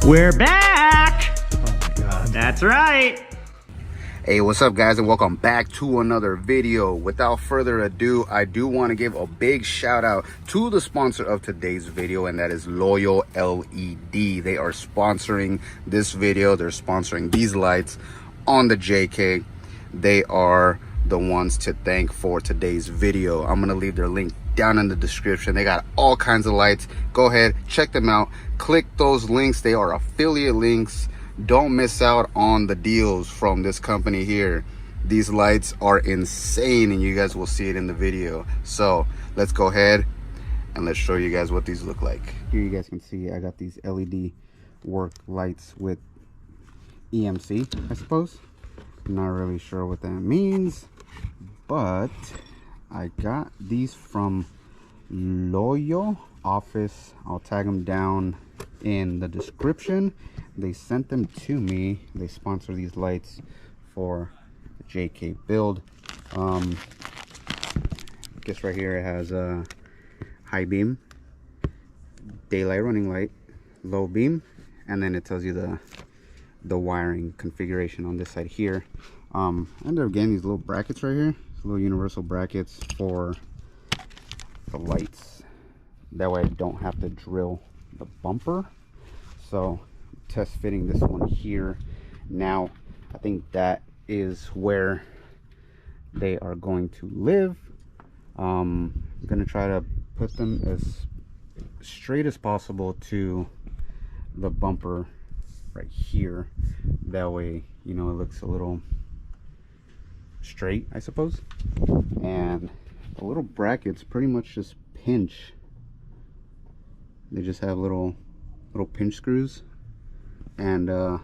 We're back! Oh my God. That's right. Hey, what's up guys, and welcome back to another video. Without further ado, I do want to give a big shout out to the sponsor of today's video, and that is LOYO LED. They are sponsoring this video. They're sponsoring these lights on the JK. They are the ones to thank for today's video. I'm gonna leave their link down in the description. They got all kinds of lights. Go ahead, check them out, click those links. They are affiliate links. Don't miss out on the deals from this company here. These lights are insane, and you guys will see it in the video. So let's go ahead and let's show you guys what these look like. Here you guys can see I got these LED work lights with EMC, I suppose. Not really sure what that means, but I got these from LOYO office. I'll tag them down in the description. They sent them to me. They sponsor these lights for the JK build. I guess right here it has a high beam, daylight running light, low beam, and then it tells you the wiring configuration on this side here. I ended up getting these little brackets right here, little universal brackets for the lights. That way I don't have to drill the bumper. So test fitting this one here. Now I think that is where they are going to live. I'm gonna try to put them as straight as possible to the bumper right here. That way, you know, it looks a little straight, I suppose. And the little brackets pretty much just pinch. They just have little pinch screws and a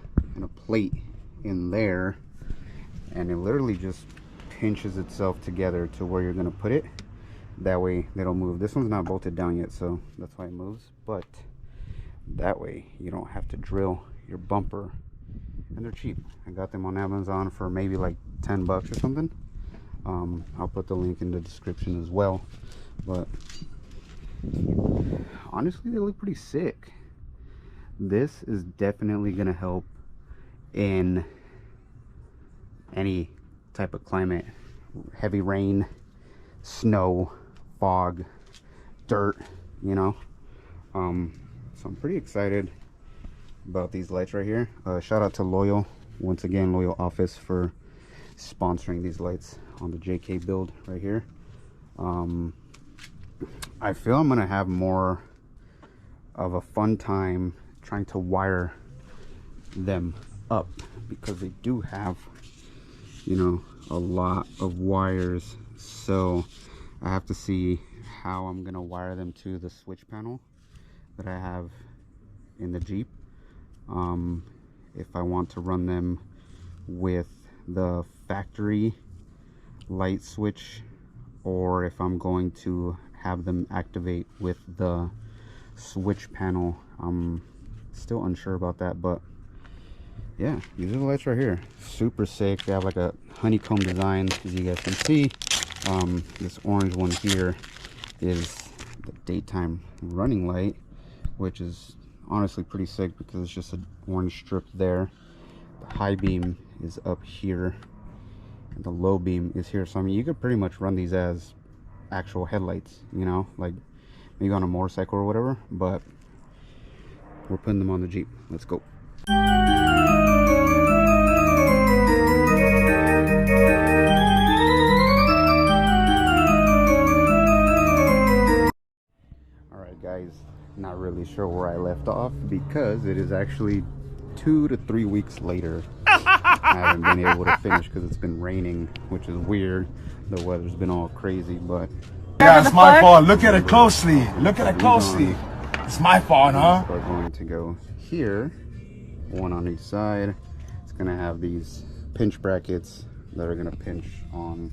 plate in there, and it literally just pinches itself together to where you're gonna put it. That way they don't move. This one's not bolted down yet, so that's why it moves, but that way you don't have to drill your bumper, and they're cheap. I got them on Amazon for maybe like 10 bucks or something. I'll put the link in the description as well, but honestly they look pretty sick. This is definitely gonna help in any type of climate: heavy rain, snow, fog, dirt, you know. So I'm pretty excited about these lights right here. Shout out to LOYO once again, LOYO office, for sponsoring these lights on the JK build right here. I feel I'm gonna have more of a fun time trying to wire them up, because they do have, you know, a lot of wires. So I have to see how I'm gonna wire them to the switch panel that I have in the Jeep. If I want to run them with the factory light switch, or if I'm going to have them activate with the switch panel. I'm still unsure about that, but yeah, these are the lights right here. Super sick. They have like a honeycomb design, as you guys can see. This orange one here is the daytime running light, which is honestly pretty sick because it's just an orange strip there. The high beam is up here and the low beam is here. So I mean, you could pretty much run these as actual headlights, you know, like maybe on a motorcycle or whatever, but we're putting them on the Jeep. Let's go. All right guys, not really sure where I left off because it is actually 2 to 3 weeks later. I haven't been able to finish because it's been raining, which is weird. The weather's been all crazy, but yeah, it's my fault. Look at it closely. Look at it closely. It's my fault, huh? We're going to go here, one on each side. It's gonna have these pinch brackets that are gonna pinch on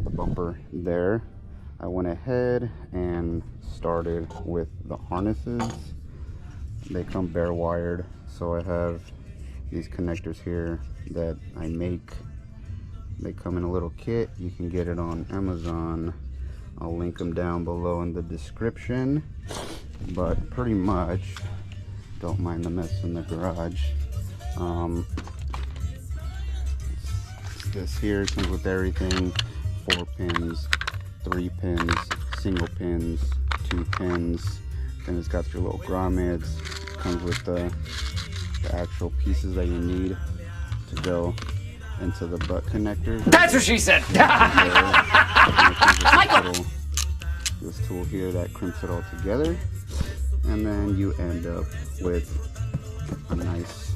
the bumper there. I went ahead and started with the harnesses. They come bare wired, so I have these connectors here that I make. They come in a little kit. You can get it on Amazon. I'll link them down below in the description. But pretty much don't mind the mess in the garage. This here comes with everything: 4 pins, 3 pins, single pins, 2 pins. Then it's got your little grommets. Comes with the actual pieces that you need to go into the butt connectors. That's what she said. Michael. This tool here that crimps it all together, and then you end up with a nice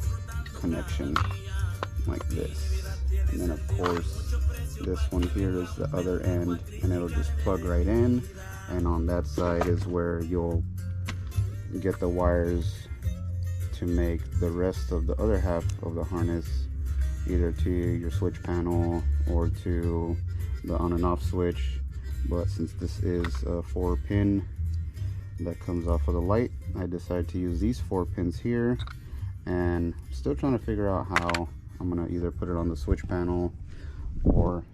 connection like this. And then of course this one here is the other end, and it'll just plug right in, and on that side is where you'll get the wires to make the rest of the other half of the harness, either to your switch panel or to the on and off switch. But since this is a 4-pin that comes off of the light, I decided to use these 4 pins here, and I'm still trying to figure out how I'm gonna either put it on the switch panel, or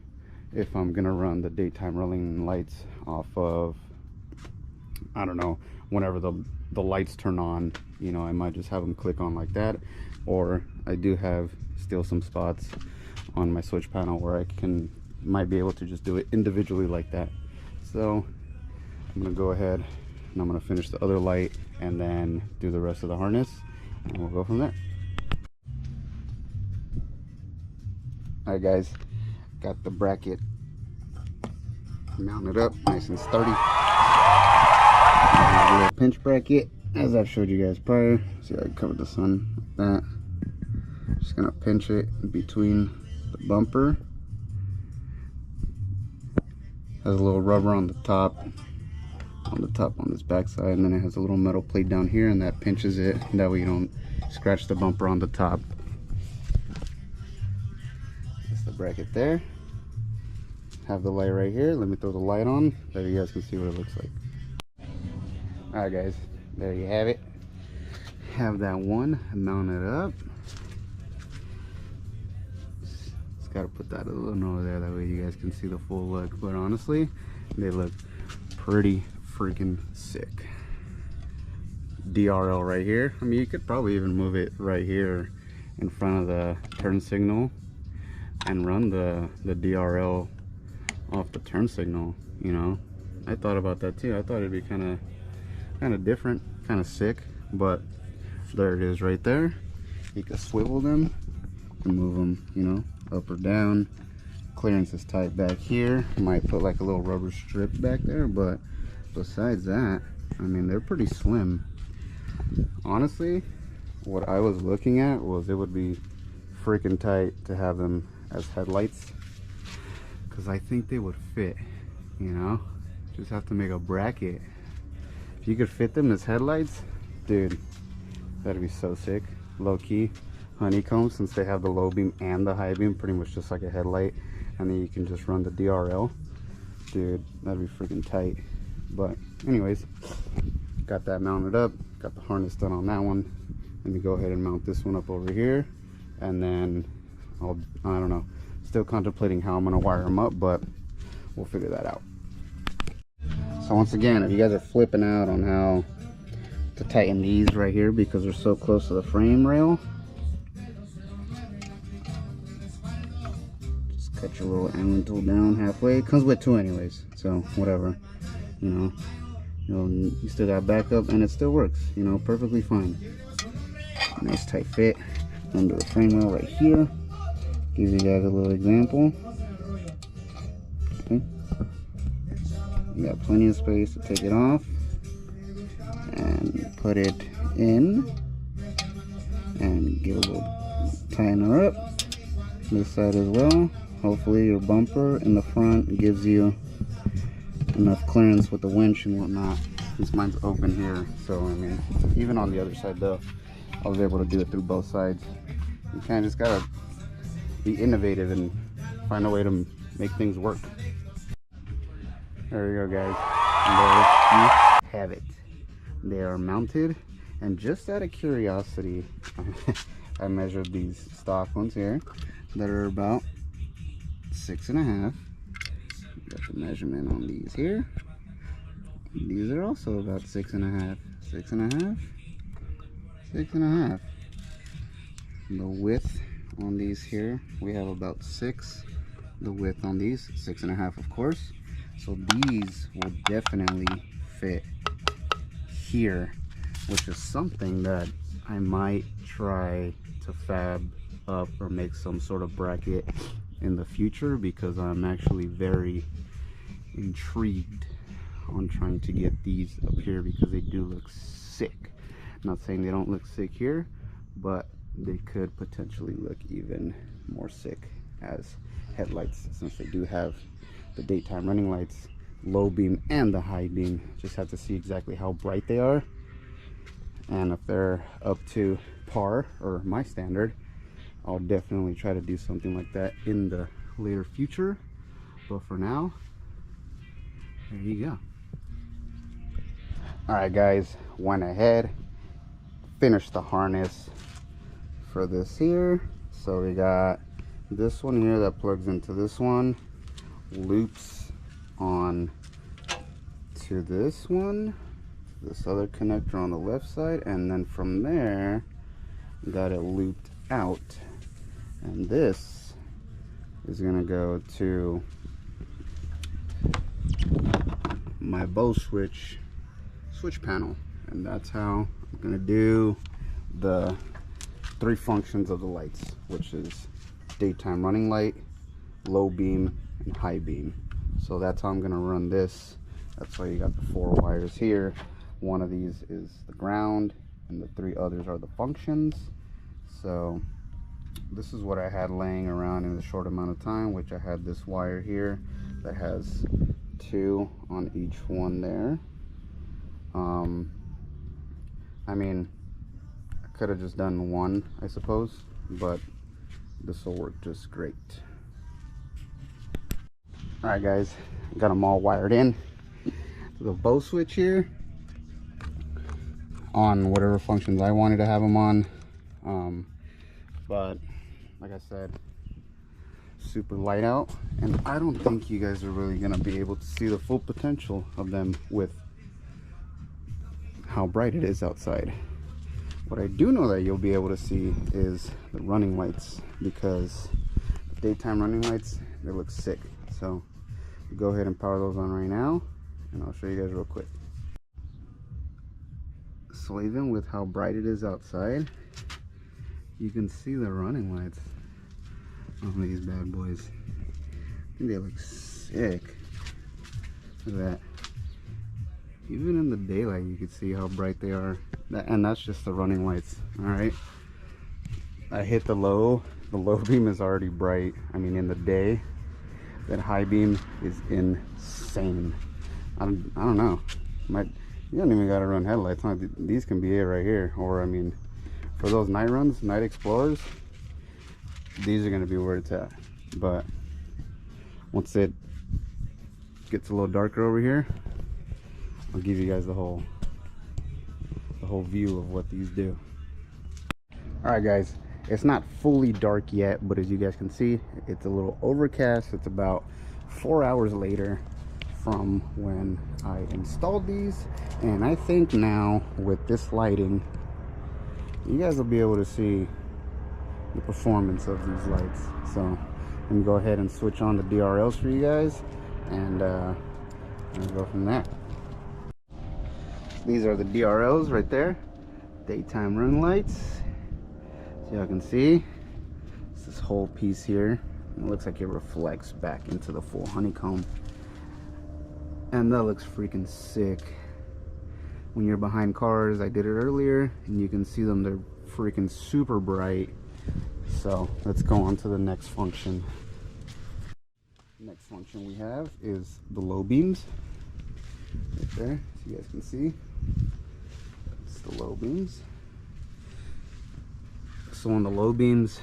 if I'm gonna run the daytime running lights off of, I don't know, whenever the lights turn on, you know, I might just have them click on like that. Or I do have still some spots on my switch panel where I might be able to just do it individually like that. So I'm gonna go ahead and I'm gonna finish the other light and then do the rest of the harness, and we'll go from there. Alright guys, got the bracket mounted up nice and sturdy. A little pinch bracket, as I've showed you guys prior. See, I covered the sun like that. Just gonna pinch it in between the bumper. Has a little rubber on the top on this back side, and then it has a little metal plate down here, and that pinches it, and that way you don't scratch the bumper on the top. That's the bracket there. Have the light right here. Let me throw the light on so you guys can see what it looks like. Alright guys, there you have it. Have that one mounted up. Just gotta put that a little over there, that way you guys can see the full look. But honestly, they look pretty freaking sick. DRL right here. I mean, you could probably even move it right here in front of the turn signal and run the DRL off the turn signal, you know. I thought about that too. I thought it'd be kind of different, kind of sick, but there it is right there. You can swivel them and move them, you know, up or down. Clearance is tight back here. Might put like a little rubber strip back there, but besides that, I mean, they're pretty slim. Honestly, what I was looking at was it would be freaking tight to have them as headlights, because I think they would fit, you know. Just have to make a bracket. If you could fit them as headlights, dude, that'd be so sick. Low key Honeycomb, since they have the low beam and the high beam, pretty much just like a headlight, and then you can just run the DRL. Dude, that'd be freaking tight. But anyways, got that mounted up, got the harness done on that one. Let me go ahead and mount this one up over here, and then I don't know, still contemplating how I'm gonna wire them up, but we'll figure that out. So once again, if you guys are flipping out on how to tighten these right here because they're so close to the frame rail, just cut your little Allen tool down halfway. It comes with 2 anyways, so whatever, you know. You still got backup, and it still works, you know, perfectly fine. Nice tight fit under the frame rail right here. Give you guys a little example. Okay. You got plenty of space to take it off and put it in, and give a little tighten her up. This side as well. Hopefully your bumper in the front gives you enough clearance with the winch and whatnot. This mine's open here, so I mean, even on the other side though, I was able to do it through both sides. You kind of just gotta be innovative and find a way to make things work. There we go, guys. There you have it. They are mounted, and just out of curiosity, I measured these stock ones here that are about 6.5. Got the measurement on these here. These are also about 6.5. 6.5. 6.5. The width on these here, we have about 6. The width on these, 6.5, of course. So these will definitely fit here, which is something that I might try to fab up or make some sort of bracket in the future, because I'm actually very intrigued on trying to get these up here because they do look sick. Not saying they don't look sick here, but they could potentially look even more sick as headlights, since they do have the daytime running lights, low beam and the high beam. Just have to see exactly how bright they are, and if they're up to par or my standard, I'll definitely try to do something like that in the later future. But for now, there you go. All right guys, went ahead, finished the harness for this here. So we got this one here that plugs into this one, loops on to this one, this other connector on the left side, and then from there got it looped out, and this is gonna go to my bow switch panel, and that's how I'm gonna do the 3 functions of the lights, which is daytime running light, low beam, and high beam. So that's how I'm gonna run this. That's why you got the 4 wires here. One of these is the ground, and the 3 others are the functions. So this is what I had laying around in a short amount of time, which I had this wire here that has 2 on each one there. I mean, I could have just done 1, I suppose, but this will work just great. All right guys, got them all wired in to the bow switch here on whatever functions I wanted to have them on. But like I said, super light out, and I don't think you guys are really gonna be able to see the full potential of them with how bright it is outside. What I do know that you'll be able to see is the running lights, because the daytime running lights, they look sick. So go ahead and power those on right now, and I'll show you guys real quick. So even with how bright it is outside, you can see the running lights on these bad boys. I think they look sick. Look at that. Even in the daylight, you can see how bright they are. And that's just the running lights. All right. I hit the low. The low beam is already bright. I mean, in the day, that high beam is insane. I don't know. You don't even gotta run headlights. Huh? These can be it right here. Or I mean, for those night runs, night explorers, these are gonna be where it's at. But once it gets a little darker over here, I'll give you guys the whole view of what these do. All right guys, it's not fully dark yet, but as you guys can see, it's a little overcast. It's about 4 hours later from when I installed these, and I think now with this lighting, you guys will be able to see the performance of these lights. So let me go ahead and switch on the DRLs for you guys, and we'll go from there. These are the DRLs right there, daytime run lights. So y'all can see it's this whole piece here. It looks like it reflects back into the full honeycomb, and that looks freaking sick. When you're behind cars, I did it earlier, and you can see them, they're freaking super bright. So let's go on to the next function. Next function we have is the low beams right there, so you guys can see it's the low beams. So on the low beams,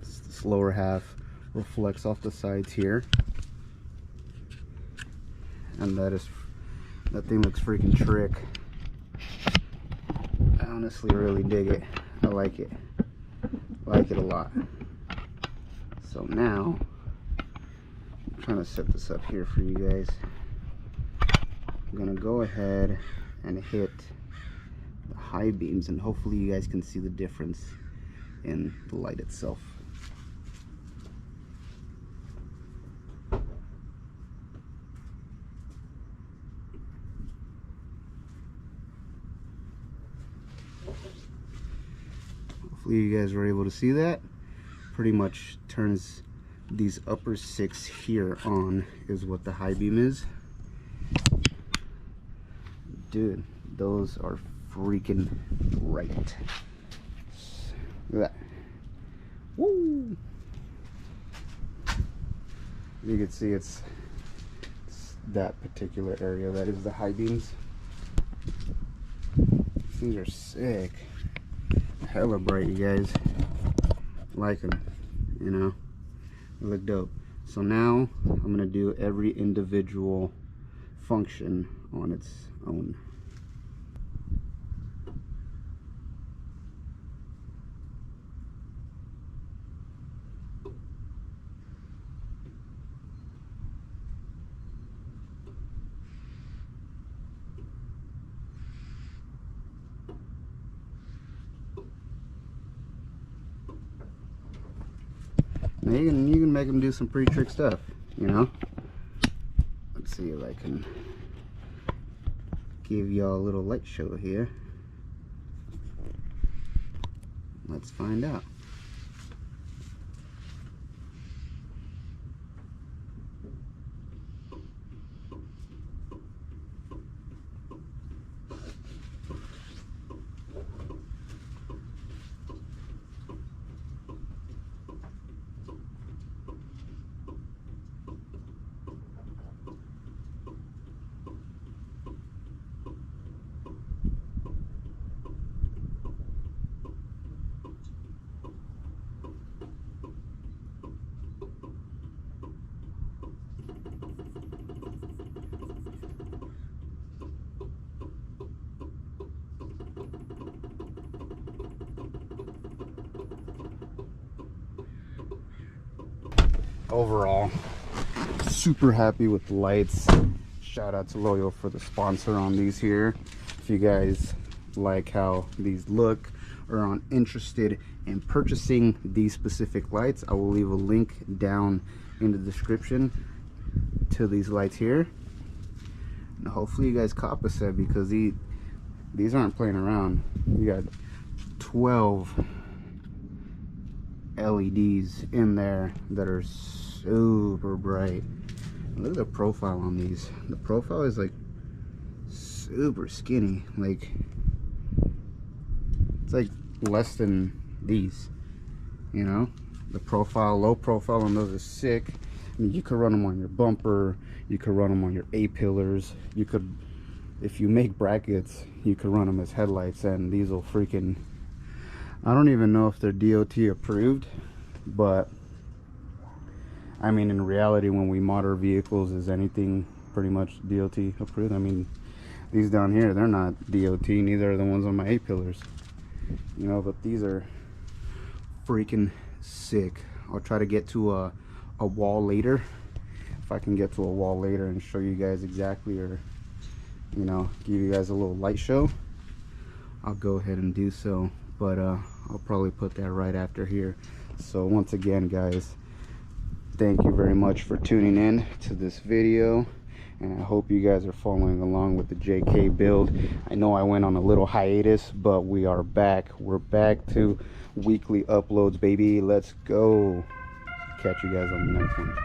this lower half reflects off the sides here, and that thing looks freaking trick. I honestly really dig it. I like it a lot. So now I'm trying to set this up here for you guys. I'm gonna go ahead and hit high beams, and hopefully you guys can see the difference in the light itself. Hopefully you guys were able to see that. Pretty much turns these upper 6 here on is what the high beam is. Dude, those are freaking bright. Look at that. Woo! You can see it's that particular area that is the high beams. These things are sick. Hella bright, you guys. Like them, you know. They look dope. So now I'm gonna do every individual function on its own. Now you can make them do some pretty trick stuff, you know. Let's see if I can give y'all a little light show here. Let's find out. Overall, super happy with the lights. Shout out to LOYO for the sponsor on these here. If you guys like how these look or are interested in purchasing these specific lights, I will leave a link down in the description to these lights here. And hopefully you guys cop a set, because these aren't playing around. You got 12 LEDs in there that are super bright. Look at the profile on these. The profile is like super skinny. Like, it's like less than these, you know. The profile, low profile on those is sick. I mean, you could run them on your bumper, you could run them on your A-pillars, you could, if you make brackets, you could run them as headlights, and these will freaking, I don't even know if they're DOT approved, but I mean, in reality, when we mod our vehicles, is anything pretty much DOT approved? I mean, these down here, they're not DOT, neither are the ones on my A-pillars, you know, but these are freaking sick. I'll try to get to a wall later, if I can get to a wall later, and show you guys exactly, or, you know, give you guys a little light show. I'll go ahead and do so, but I'll probably put that right after here. So once again, guys, thank you very much for tuning in to this video, and I hope you guys are following along with the JK build. I know I went on a little hiatus, but we are back. We're back to weekly uploads, baby. Let's go. Catch you guys on the next one.